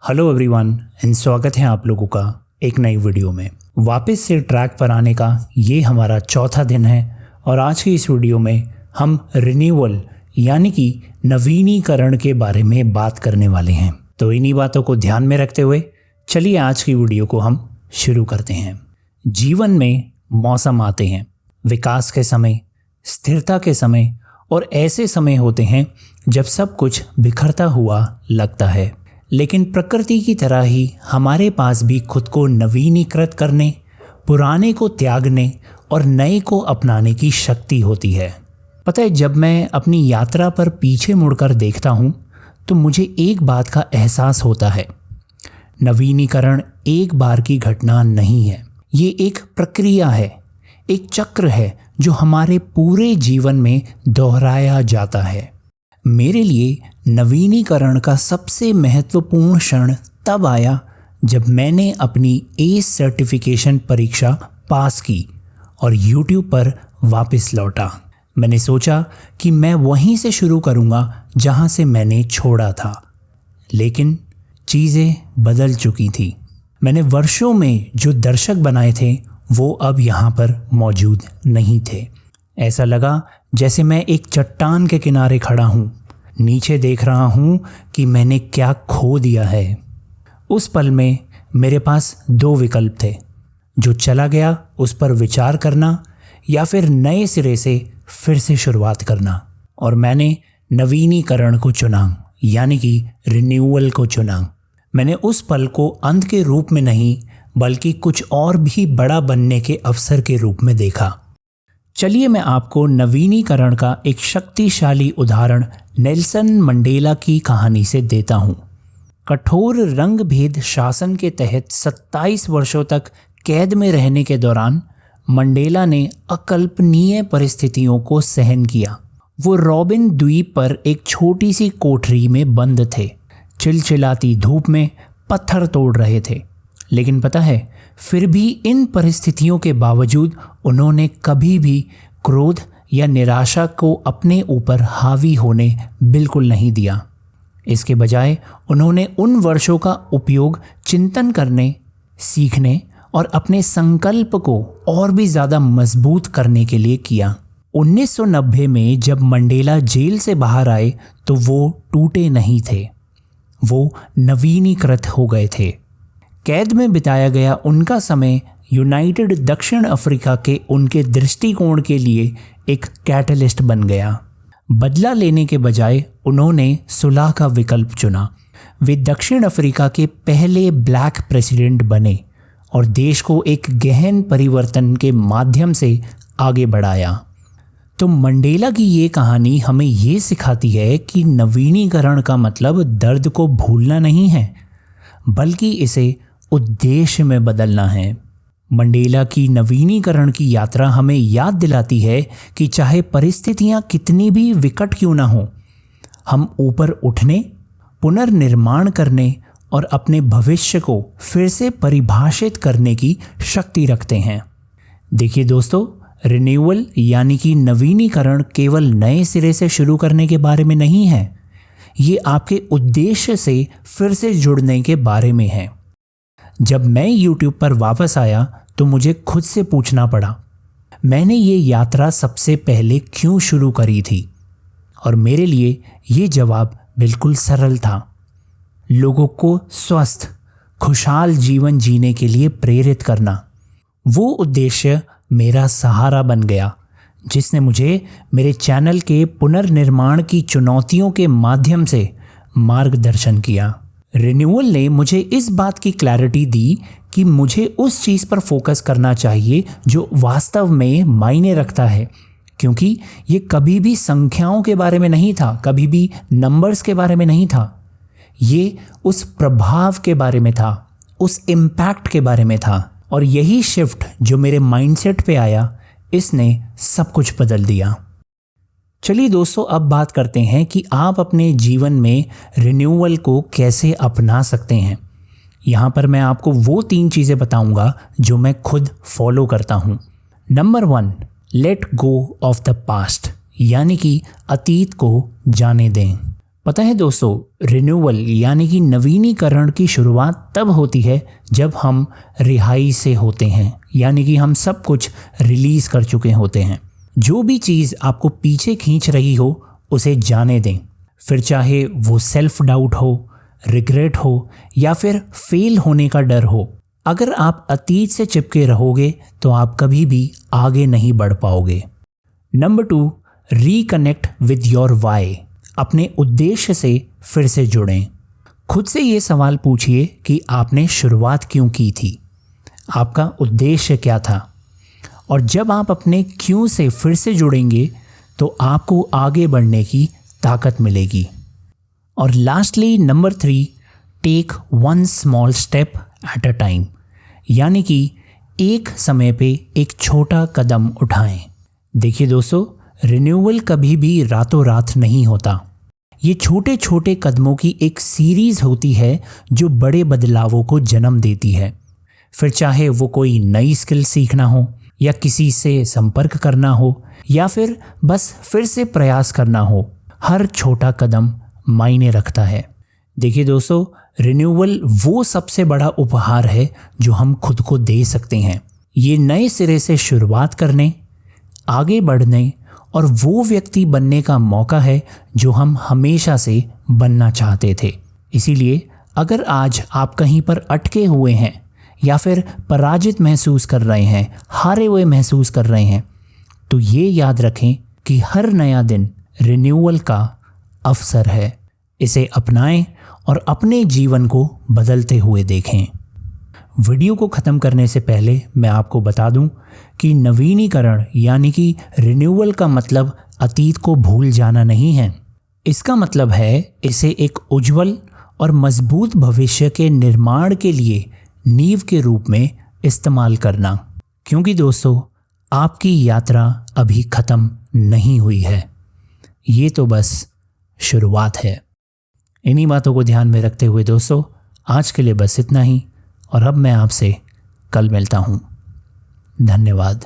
Hello everyone and स्वागत है आप लोगों का एक नई वीडियो में। वापस से ट्रैक पर आने का ये हमारा चौथा दिन है और आज की इस वीडियो में हम रिन्यूअल यानी कि नवीनीकरण के बारे में बात करने वाले हैं। तो इन्हीं बातों को ध्यान में रखते हुए चलिए आज की वीडियो को हम शुरू करते हैं। जीवन में मौसम आते हैं, विकास के समय, स्थिरता के समय और ऐसे समय होते हैं जब सब कुछ बिखरता हुआ लगता है। लेकिन प्रकृति की तरह ही हमारे पास भी खुद को नवीनीकृत करने, पुराने को त्यागने और नए को अपनाने की शक्ति होती है। पता है, जब मैं अपनी यात्रा पर पीछे मुड़कर देखता हूँ तो मुझे एक बात का एहसास होता है। नवीनीकरण एक बार की घटना नहीं है, ये एक प्रक्रिया है, एक चक्र है जो हमारे पूरे जीवन में दोहराया जाता है। मेरे लिए नवीनीकरण का सबसे महत्वपूर्ण क्षण तब आया जब मैंने अपनी एस सर्टिफिकेशन परीक्षा पास की और YouTube पर वापस लौटा। मैंने सोचा कि मैं वहीं से शुरू करूंगा जहां से मैंने छोड़ा था, लेकिन चीज़ें बदल चुकी थी। मैंने वर्षों में जो दर्शक बनाए थे वो अब यहाँ पर मौजूद नहीं थे। ऐसा लगा जैसे मैं एक चट्टान के किनारे खड़ा हूँ, नीचे देख रहा हूँ कि मैंने क्या खो दिया है। उस पल में मेरे पास दो विकल्प थे, जो चला गया उस पर विचार करना या फिर नए सिरे से फिर से शुरुआत करना। और मैंने नवीनीकरण को चुना, यानी कि रिन्यूअल को चुना। मैंने उस पल को अंत के रूप में नहीं बल्कि कुछ और भी बड़ा बनने के अवसर के रूप में देखा। चलिए मैं आपको नवीनीकरण का एक शक्तिशाली उदाहरण नेल्सन मंडेला की कहानी से देता हूँ। कठोर रंग भेद शासन के तहत 27 वर्षों तक कैद में रहने के दौरान मंडेला ने अकल्पनीय परिस्थितियों को सहन किया। वो रॉबिन द्वीप पर एक छोटी सी कोठरी में बंद थे, चिलचिलाती धूप में पत्थर तोड़ रहे थे। लेकिन पता है, फिर भी इन परिस्थितियों के बावजूद उन्होंने कभी भी क्रोध या निराशा को अपने ऊपर हावी होने बिल्कुल नहीं दिया। इसके बजाय उन्होंने उन वर्षों का उपयोग चिंतन करने, सीखने और अपने संकल्प को और भी ज़्यादा मजबूत करने के लिए किया। 1990 में जब मंडेला जेल से बाहर आए तो वो टूटे नहीं थे, वो नवीनीकृत हो गए थे। कैद में बिताया गया उनका समय यूनाइटेड दक्षिण अफ्रीका के उनके दृष्टिकोण के लिए एक कैटलिस्ट बन गया। बदला लेने के बजाय उन्होंने सुलह का विकल्प चुना। वे दक्षिण अफ्रीका के पहले ब्लैक प्रेसिडेंट बने और देश को एक गहन परिवर्तन के माध्यम से आगे बढ़ाया। तो मंडेला की ये कहानी हमें ये सिखाती है कि नवीनीकरण का मतलब दर्द को भूलना नहीं है, बल्कि इसे उद्देश्य में बदलना है। मंडेला की नवीनीकरण की यात्रा हमें याद दिलाती है कि चाहे परिस्थितियां कितनी भी विकट क्यों ना हो, हम ऊपर उठने, पुनर्निर्माण करने और अपने भविष्य को फिर से परिभाषित करने की शक्ति रखते हैं। देखिए दोस्तों, रिन्यूअल यानी कि नवीनीकरण केवल नए सिरे से शुरू करने के बारे में नहीं है, ये आपके उद्देश्य से फिर से जुड़ने के बारे में है। जब मैं YouTube पर वापस आया तो मुझे खुद से पूछना पड़ा, मैंने ये यात्रा सबसे पहले क्यों शुरू करी थी? और मेरे लिए ये जवाब बिल्कुल सरल था, लोगों को स्वस्थ, खुशहाल जीवन जीने के लिए प्रेरित करना। वो उद्देश्य मेरा सहारा बन गया, जिसने मुझे मेरे चैनल के पुनर्निर्माण की चुनौतियों के माध्यम से मार्गदर्शन किया। रिन्यूअल ने मुझे इस बात की क्लैरिटी दी कि मुझे उस चीज़ पर फोकस करना चाहिए जो वास्तव में मायने रखता है, क्योंकि ये कभी भी संख्याओं के बारे में नहीं था, कभी भी नंबर्स के बारे में नहीं था। ये उस प्रभाव के बारे में था, उस इम्पैक्ट के बारे में था। और यही शिफ्ट जो मेरे माइंडसेट पे आया, इसने सब कुछ बदल दिया। चलिए दोस्तों, अब बात करते हैं कि आप अपने जीवन में रिन्यूअल को कैसे अपना सकते हैं। यहाँ पर मैं आपको वो 3 चीज़ें बताऊँगा जो मैं खुद फॉलो करता हूँ। Number 1, let go of the past, यानी कि अतीत को जाने दें। पता है दोस्तों, रिन्यूअल यानी कि नवीनीकरण की शुरुआत तब होती है जब हम रिहाई से होते हैं, यानी कि हम सब कुछ रिलीज़ कर चुके होते हैं। जो भी चीज़ आपको पीछे खींच रही हो उसे जाने दें, फिर चाहे वो सेल्फ डाउट हो, रिग्रेट हो या फिर फेल होने का डर हो। अगर आप अतीत से चिपके रहोगे तो आप कभी भी आगे नहीं बढ़ पाओगे। Number 2, reconnect with your why. अपने उद्देश्य से फिर से जुड़ें। खुद से ये सवाल पूछिए कि आपने शुरुआत क्यों की थी, आपका उद्देश्य क्या था। और जब आप अपने क्यों से फिर से जुड़ेंगे तो आपको आगे बढ़ने की ताकत मिलेगी। और lastly number 3, take one small step at a time, यानी कि एक समय पे एक छोटा कदम उठाएं। देखिए दोस्तों, रिन्यूअल कभी भी रातों रात नहीं होता। ये छोटे छोटे कदमों की एक सीरीज़ होती है जो बड़े बदलावों को जन्म देती है। फिर चाहे वो कोई नई स्किल सीखना हो या किसी से संपर्क करना हो या फिर बस फिर से प्रयास करना हो, हर छोटा कदम मायने रखता है। देखिए दोस्तों, रिन्यूअल वो सबसे बड़ा उपहार है जो हम खुद को दे सकते हैं। ये नए सिरे से शुरुआत करने, आगे बढ़ने और वो व्यक्ति बनने का मौका है जो हम हमेशा से बनना चाहते थे। इसीलिए अगर आज आप कहीं पर अटके हुए हैं या फिर पराजित महसूस कर रहे हैं, हारे हुए महसूस कर रहे हैं, तो ये याद रखें कि हर नया दिन रिन्यूअल का अवसर है। इसे अपनाएं और अपने जीवन को बदलते हुए देखें। वीडियो को ख़त्म करने से पहले मैं आपको बता दूं कि नवीनीकरण यानी कि रिन्यूअल का मतलब अतीत को भूल जाना नहीं है। इसका मतलब है इसे एक उज्जवल और मजबूत भविष्य के निर्माण के लिए नींव के रूप में इस्तेमाल करना। क्योंकि दोस्तों, आपकी यात्रा अभी ख़त्म नहीं हुई है, ये तो बस शुरुआत है। इन्हीं बातों को ध्यान में रखते हुए दोस्तों, आज के लिए बस इतना ही और अब मैं आपसे कल मिलता हूँ। धन्यवाद।